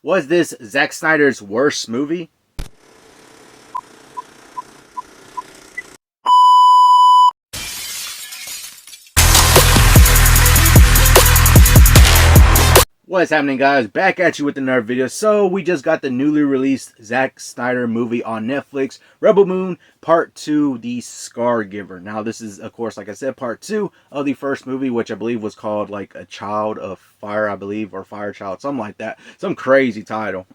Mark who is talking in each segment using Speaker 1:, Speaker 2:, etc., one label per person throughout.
Speaker 1: Was this Zack Snyder's worst movie? What's happening, guys? Back at you with another video. So we just got the newly released Zack Snyder movie on Netflix, Rebel Moon Part 2, The Scargiver. Now this is, of course, like I said, Part 2 of the first movie, which I believe was called like A Child of Fire, I believe, or Fire Child, something like that. Some crazy title.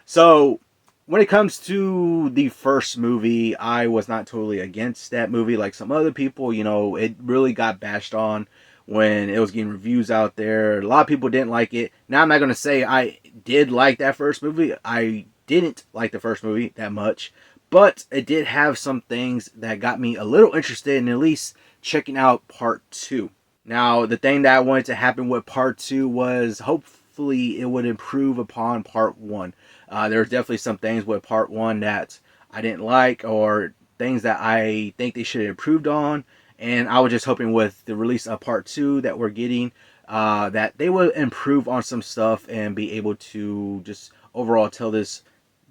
Speaker 1: So when it comes to the first movie, I was not totally against that movie like some other people. It really got bashed on when it was getting reviews out there. A lot of people didn't like it. Now, I'm not going to say I did like that first movie. I didn't like the first movie that much, but it did have some things that got me a little interested in at least checking out part 2. Now, the thing that I wanted to happen with part 2 was hopefully it would improve upon part 1. There's definitely some things with part 1 that I didn't like, or things that I think they should have improved on. And I was just hoping with the release of part 2 that we're getting, that they would improve on some stuff and be able to just overall tell this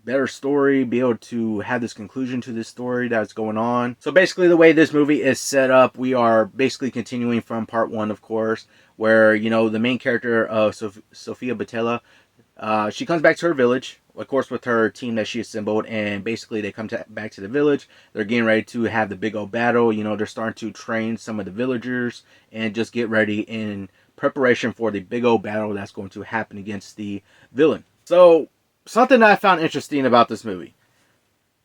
Speaker 1: better story, be able to have this conclusion to this story that's going on. So basically the way this movie is set up, we are basically continuing from part 1, of course, where, the main character of Sofia Boutella, she comes back to her village, of course, with her team that she assembled, and basically they come back to the village. They're getting ready to have the big old battle. They're starting to train some of the villagers and just get ready in preparation for the big old battle that's going to happen against the villain. So, something that I found interesting about this movie.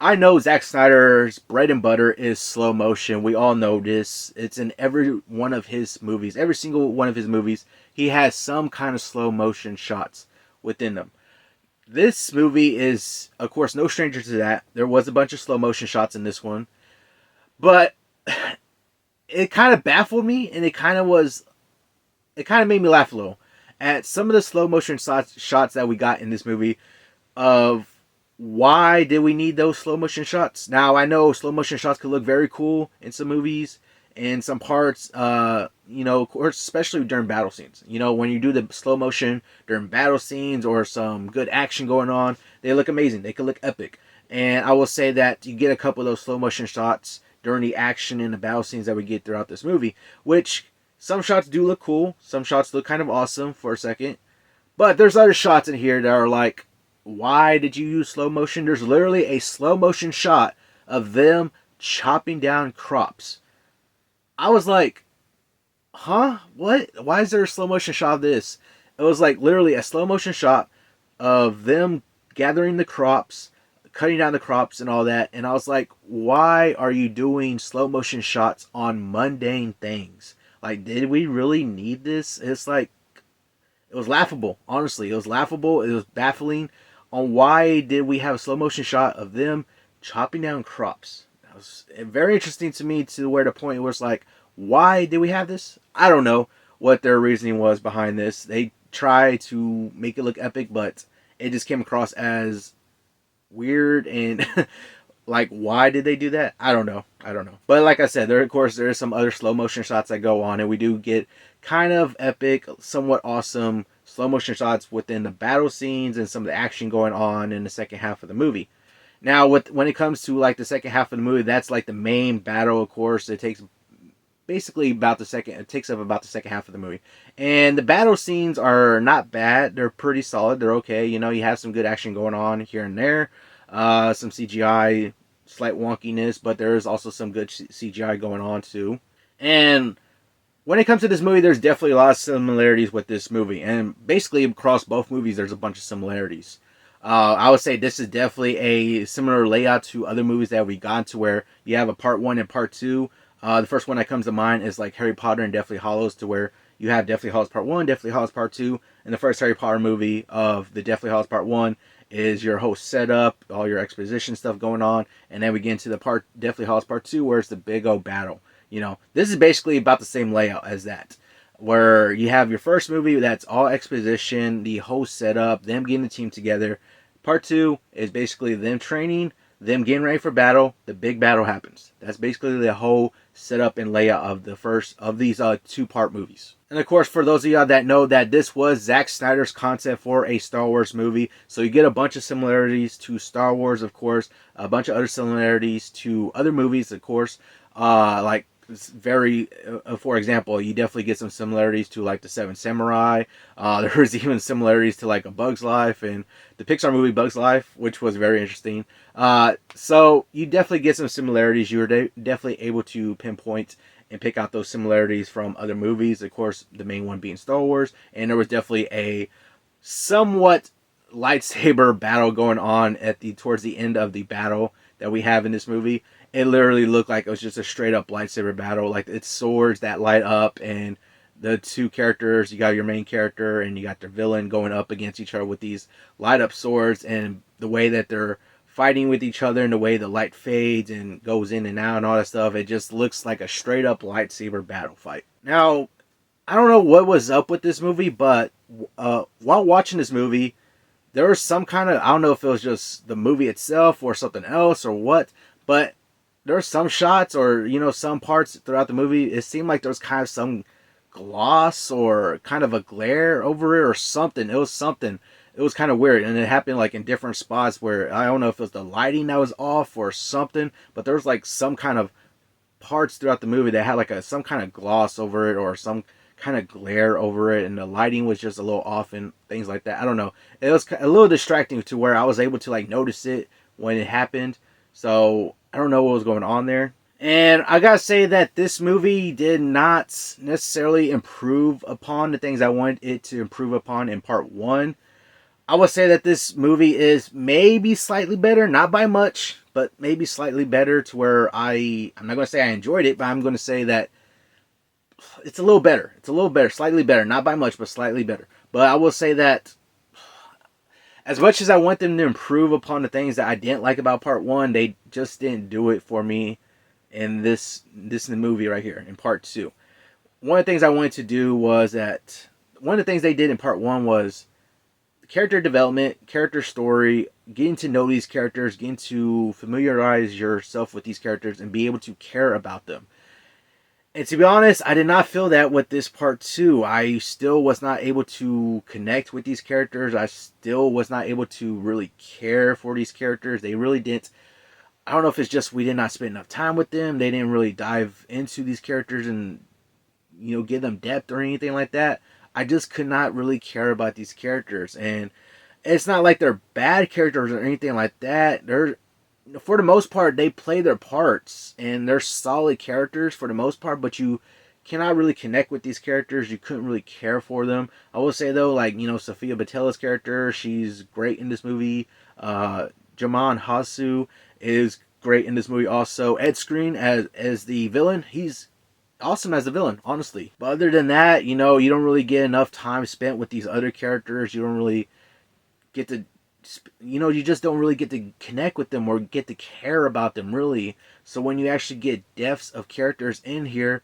Speaker 1: I know Zack Snyder's bread and butter is slow motion. We all know this. It's in every one of his movies. Every single one of his movies, he has some kind of slow motion shots within them. This movie is, of course, no stranger to that. There was a bunch of slow motion shots in this one, but it kind of baffled me, and it kind of made me laugh a little at some of the slow motion shots that we got in this movie. Of why did we need those slow motion shots? Now, I know slow motion shots could look very cool in some movies, in some parts, of course, especially during battle scenes. When you do the slow motion during battle scenes or some good action going on, they look amazing. They could look epic. And I will say that you get a couple of those slow motion shots during the action and the battle scenes that we get throughout this movie, which some shots do look cool. Some shots look kind of awesome for a second. But there's other shots in here that are like, why did you use slow motion? There's literally a slow motion shot of them chopping down crops. I was like, huh? What? Why is there a slow motion shot of this? It was like literally a slow motion shot of them gathering the crops, cutting down the crops and all that. And I was like, why are you doing slow motion shots on mundane things? Like, did we really need this? It's like, it was laughable. Honestly, it was laughable. It was baffling on why did we have a slow motion shot of them chopping down crops. That was very interesting to me, to where the point was like, why did we have this? I don't know what their reasoning was behind this. They try to make it look epic, but it just came across as weird and like, why did they do that? I don't know. But like I said, there, of course, there is some other slow motion shots that go on, and we do get kind of epic, somewhat awesome slow motion shots within the battle scenes and some of the action going on in the second half of the movie. Now, when it comes to like the second half of the movie, that's like the main battle. Of course, it takes basically about the second. It takes up about the second half of the movie, and the battle scenes are not bad. They're pretty solid. They're okay. You have some good action going on here and there. Some CGI, slight wonkiness, but there is also some good CGI going on too. And when it comes to this movie, there's definitely a lot of similarities with this movie, and basically across both movies, there's a bunch of similarities. I would say this is definitely a similar layout to other movies that we got to, where you have a part 1 and part 2. The first one that comes to mind is like Harry Potter and Deathly Hallows, to where you have Deathly Hallows Part 1, Deathly Hallows Part 2, and the first Harry Potter movie of the Deathly Hallows Part 1 is your whole setup, all your exposition stuff going on, and then we get into the part Deathly Hallows Part 2, where it's the big old battle. This is basically about the same layout as that, where you have your first movie that's all exposition, the whole setup, them getting the team together. Part 2 is basically them training, them getting ready for battle. The big battle happens. That's basically the whole setup and layout of the first of these 2-part movies. And of course, for those of y'all that know that this was Zack Snyder's concept for a Star Wars movie, so you get a bunch of similarities to Star Wars, of course, a bunch of other similarities to other movies, of course. Like for example, you definitely get some similarities to like the Seven Samurai. There's even similarities to like A Bug's Life and the Pixar movie Bug's Life, which was very interesting. So you definitely get some similarities. You were definitely able to pinpoint and pick out those similarities from other movies. Of course, the main one being Star Wars, and there was definitely a somewhat lightsaber battle going on at towards the end of the battle that we have in this movie. It literally looked like it was just a straight up lightsaber battle. Like it's swords that light up, and the two characters, you got your main character and you got their villain going up against each other with these light up swords, and the way that they're fighting with each other and the way the light fades and goes in and out and all that stuff, it just looks like a straight up lightsaber battle fight. Now, I don't know what was up with this movie, but while watching this movie, there was some kind of, I don't know if it was just the movie itself or something else or what, but there were some shots or, some parts throughout the movie, it seemed like there was kind of some gloss or kind of a glare over it or something. It was something. It was kind of weird, and it happened like in different spots where I don't know if it was the lighting that was off or something, but there was like some kind of parts throughout the movie that had like some kind of gloss over it or some kind of glare over it, and the lighting was just a little off and things like that. I don't know. It was a little distracting to where I was able to like notice it when it happened. So I don't know what was going on there. And I gotta say that this movie did not necessarily improve upon the things I wanted it to improve upon in part one. I would say that this movie is maybe slightly better, not by much, but maybe slightly better to where I'm not going to say I enjoyed it, but I'm going to say that it's a little better. It's a little better, slightly better, not by much, but slightly better. But I will say that as much as I want them to improve upon the things that I didn't like about part one, they just didn't do it for me in this movie right here, in part two. One of the things I wanted to do was that one of the things they did in part one was character development, character story, getting to know these characters, getting to familiarize yourself with these characters and be able to care about them. And to be honest, I did not feel that with this part two. I still was not able to connect with these characters. I still was not able to really care for these characters. They really didn't. I don't know if it's just we did not spend enough time with them. They didn't really dive into these characters and, give them depth or anything like that. I just could not really care about these characters, and it's not like they're bad characters or anything like that. They're, for the most part, they play their parts, and they're solid characters for the most part, but you cannot really connect with these characters. You couldn't really care for them. I will say, though, like, Sophia Boutella's character, she's great in this movie. Jaman Hasu is great in this movie also. Ed Skrein as the villain, he's awesome as a villain, honestly. But other than that, you don't really get enough time spent with these other characters. You don't really get to, you just don't really get to connect with them or get to care about them, really. So when you actually get depths of characters in here,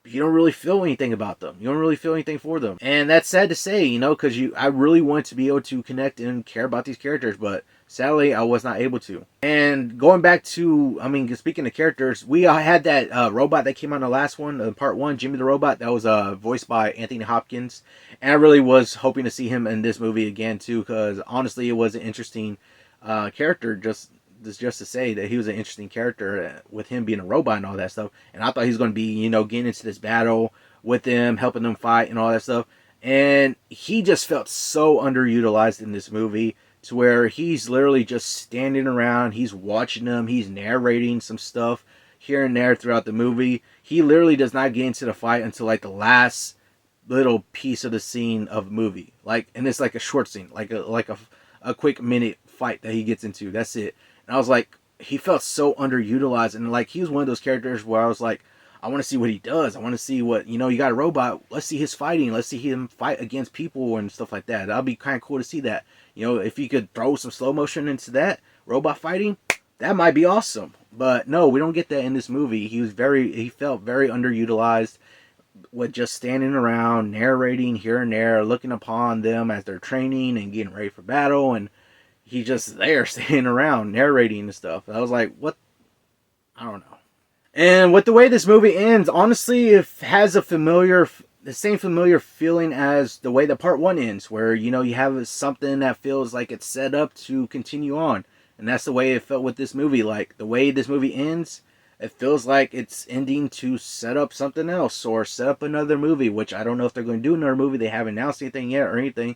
Speaker 1: you don't really feel anything about them. You don't really feel anything for them. And that's sad to say, because I really want to be able to connect and care about these characters, but sadly, I was not able to. And going back to, speaking of characters, we had that robot that came out in the last one, part one, Jimmy the Robot, that was voiced by Anthony Hopkins. And I really was hoping to see him in this movie again, too, because honestly, it was an interesting character, just to say that he was an interesting character with him being a robot and all that stuff. And I thought he was going to be, getting into this battle with them, helping them fight and all that stuff. And he just felt so underutilized in this movie, to where he's literally just standing around, he's watching them, he's narrating some stuff here and there throughout the movie. He literally does not get into the fight until like the last little piece of the scene of the movie. And it's like a short scene, like a quick minute fight that he gets into. That's it. And I was like, he felt so underutilized, and like he was one of those characters where I was like, I want to see what he does. I want to see what, you got a robot. Let's see his fighting. Let's see him fight against people and stuff like that. That'd be kind of cool to see that. If you could throw some slow motion into that robot fighting, that might be awesome. But no, we don't get that in this movie. He felt very underutilized with just standing around, narrating here and there, looking upon them as they're training and getting ready for battle. And he's just there standing around narrating and stuff. I was like, what? I don't know. And with the way this movie ends, honestly, it has a familiar the same familiar feeling as the way that part one ends, where you know you have something that feels like it's set up to continue on, and that's the way it felt with this movie. Like the way this movie ends, it feels like it's ending to set up something else or set up another movie, which I don't know if they're going to do another movie. They haven't announced anything yet or anything,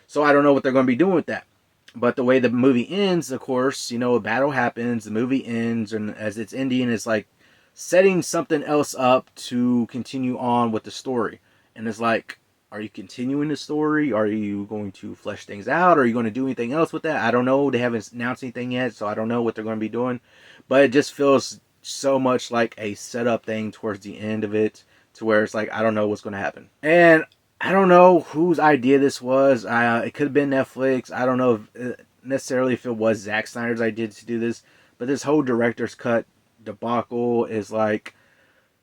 Speaker 1: so I don't know what they're going to be doing with that. But the way the movie ends, of course, you know, a battle happens, the movie ends, and as it's ending, it's like setting something else up to continue on with the story. And it's like, are you continuing the story? Are you going to flesh things out? Are you going to do anything else with that? I don't know. They haven't announced anything yet, so I don't know what they're going to be doing. But it just feels so much like a setup thing towards the end of it, to where it's like, I don't know what's going to happen. And I don't know whose idea this was. It could have been Netflix. I don't know necessarily if it was Zack Snyder's idea to do this. But this whole director's cut debacle is like,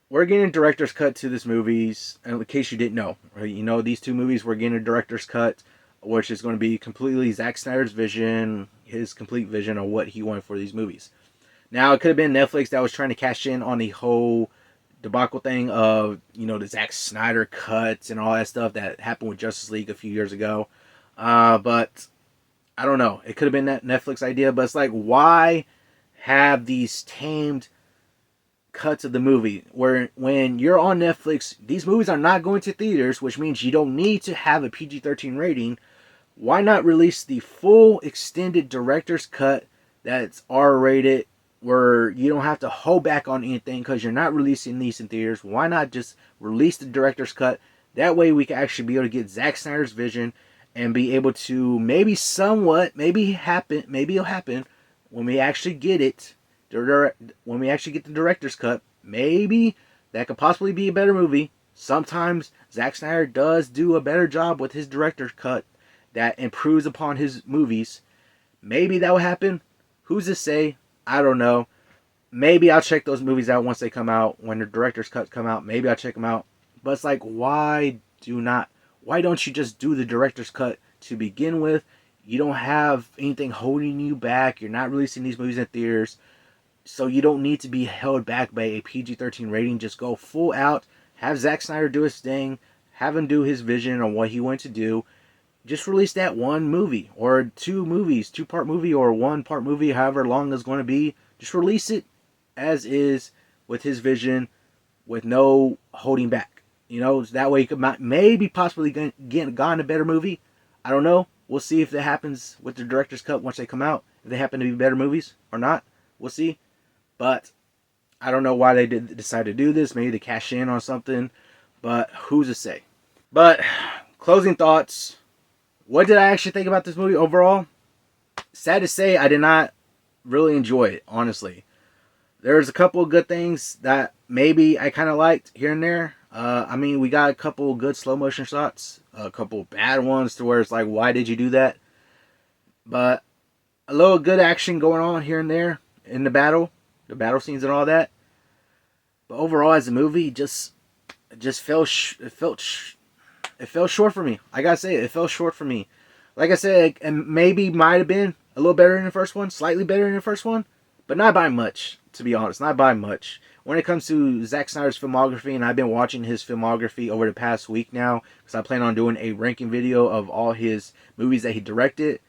Speaker 1: we're getting a director's cut to this movies. And in case you didn't know, right? You know, these two movies, we're getting a director's cut, which is going to be completely Zack Snyder's vision, his complete vision of what he wanted for these movies. Now, it could have been Netflix that was trying to cash in on the whole debacle thing of, you know, the Zack Snyder cuts and all that stuff that happened with Justice League a few years ago. But I don't know. It could have been that Netflix idea, but it's like, why have these tamed cuts of the movie where when you're on Netflix, these movies are not going to theaters, which means you don't need to have a PG-13 rating. Why not release the full extended director's cut that's R-rated, where you don't have to hold back on anything because you're not releasing these in theaters? Why not just release the director's cut? That way we can actually be able to get Zack Snyder's vision and be able to maybe somewhat, maybe it'll happen when we actually get it, when we actually get the director's cut. Maybe that could possibly be a better movie. Sometimes Zack Snyder does do a better job with his director's cut that improves upon his movies. Maybe that will happen. Who's to say? I don't know. Maybe I'll check those movies out once they come out. When the director's cuts come out, maybe I'll check them out. But it's like, why don't you just do the director's cut to begin with? You don't have anything holding you back. You're not releasing these movies in theaters, so you don't need to be held back by a PG-13 rating. Just go full out. Have Zack Snyder do his thing. Have him do his vision on what he wanted to do. Just release that one movie or two movies, 2-part movie or 1-part movie, however long it's going to be. Just release it as is with his vision, with no holding back. You know, that way you could maybe possibly get a better movie. I don't know. We'll see if that happens with the director's cut once they come out. If they happen to be better movies or not, we'll see. But I don't know why they decide to do this. Maybe to cash in on something. But who's to say? But closing thoughts. What did I actually think about this movie overall? Sad to say, I did not really enjoy it, honestly. There's a couple of good things that maybe I kind of liked here and there. I mean, we got a couple good slow motion shots. A couple bad ones to where it's like, why did you do that? But a little good action going on here and there in the battle scenes and all that. But overall, as a movie, it fell short for me. I gotta say it fell short for me. Like I said, and maybe might have been a little better than the first one, slightly better than the first one, but not by much, to be honest. Not by much. When it comes to Zack Snyder's filmography, and I've been watching his filmography over the past week now, because I plan on doing a ranking video of all his movies that he directed,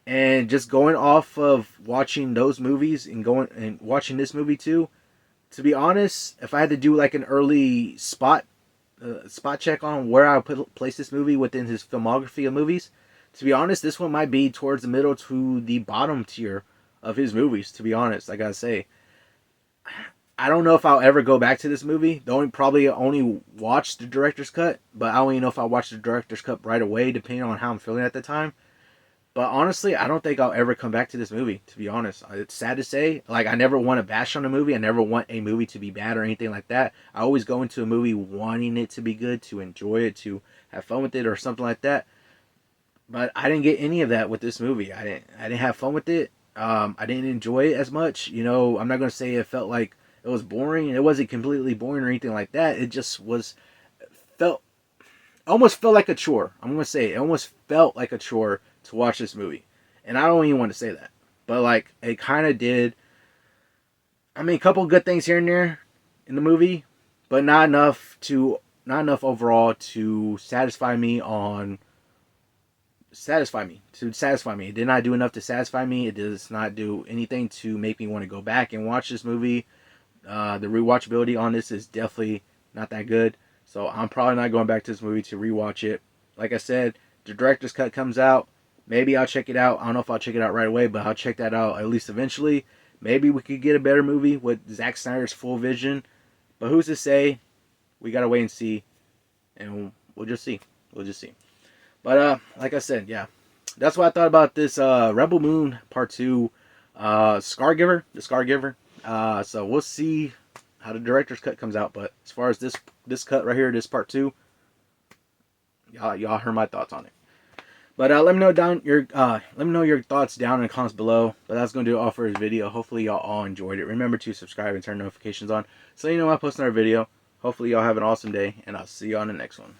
Speaker 1: and just going off of watching those movies and watching this movie too. To be honest, if I had to do like an early spot check on where I would place this movie within his filmography of movies, to be honest, this one might be towards the middle to the bottom tier of his movies, to be honest, I gotta say. I don't know if I'll ever go back to this movie. Probably only watch the director's cut, but I don't even know if I'll watch the director's cut right away, depending on how I'm feeling at the time. But honestly, I don't think I'll ever come back to this movie, to be honest. It's sad to say. Like, I never want to bash on a movie. I never want a movie to be bad or anything like that. I always go into a movie wanting it to be good, to enjoy it, to have fun with it or something like that. But I didn't get any of that with this movie. I didn't have fun with it. I didn't enjoy it as much. You know, I'm not going to say it felt like it was boring. It wasn't completely boring or anything like that. It just almost felt like a chore. I'm going to say it almost felt like a chore to watch this movie. And I don't even want to say that. But like, it kind of did. I mean, a couple good things here and there in the movie, but not enough to not enough overall to satisfy me on satisfy me. It did not do enough to satisfy me. It does not do anything to make me want to go back and watch this movie. The rewatchability on this is definitely not that good. So I'm probably not going back to this movie to rewatch it. Like I said, the director's cut comes out. Maybe I'll check it out. I don't know if I'll check it out right away, but I'll check that out at least eventually. Maybe we could get a better movie with Zack Snyder's full vision. But who's to say? We gotta wait and see. And we'll just see. We'll just see. But like I said, yeah. That's what I thought about this Rebel Moon Part 2 Scargiver. The Scargiver. So we'll see how the director's cut comes out. But as far as this cut right here, this Part 2, y'all heard my thoughts on it. But let me know your thoughts down in the comments below. But that's gonna do it all for this video. Hopefully y'all all enjoyed it. Remember to subscribe and turn notifications on so you know when I post another video. Hopefully y'all have an awesome day, and I'll see you on the next one.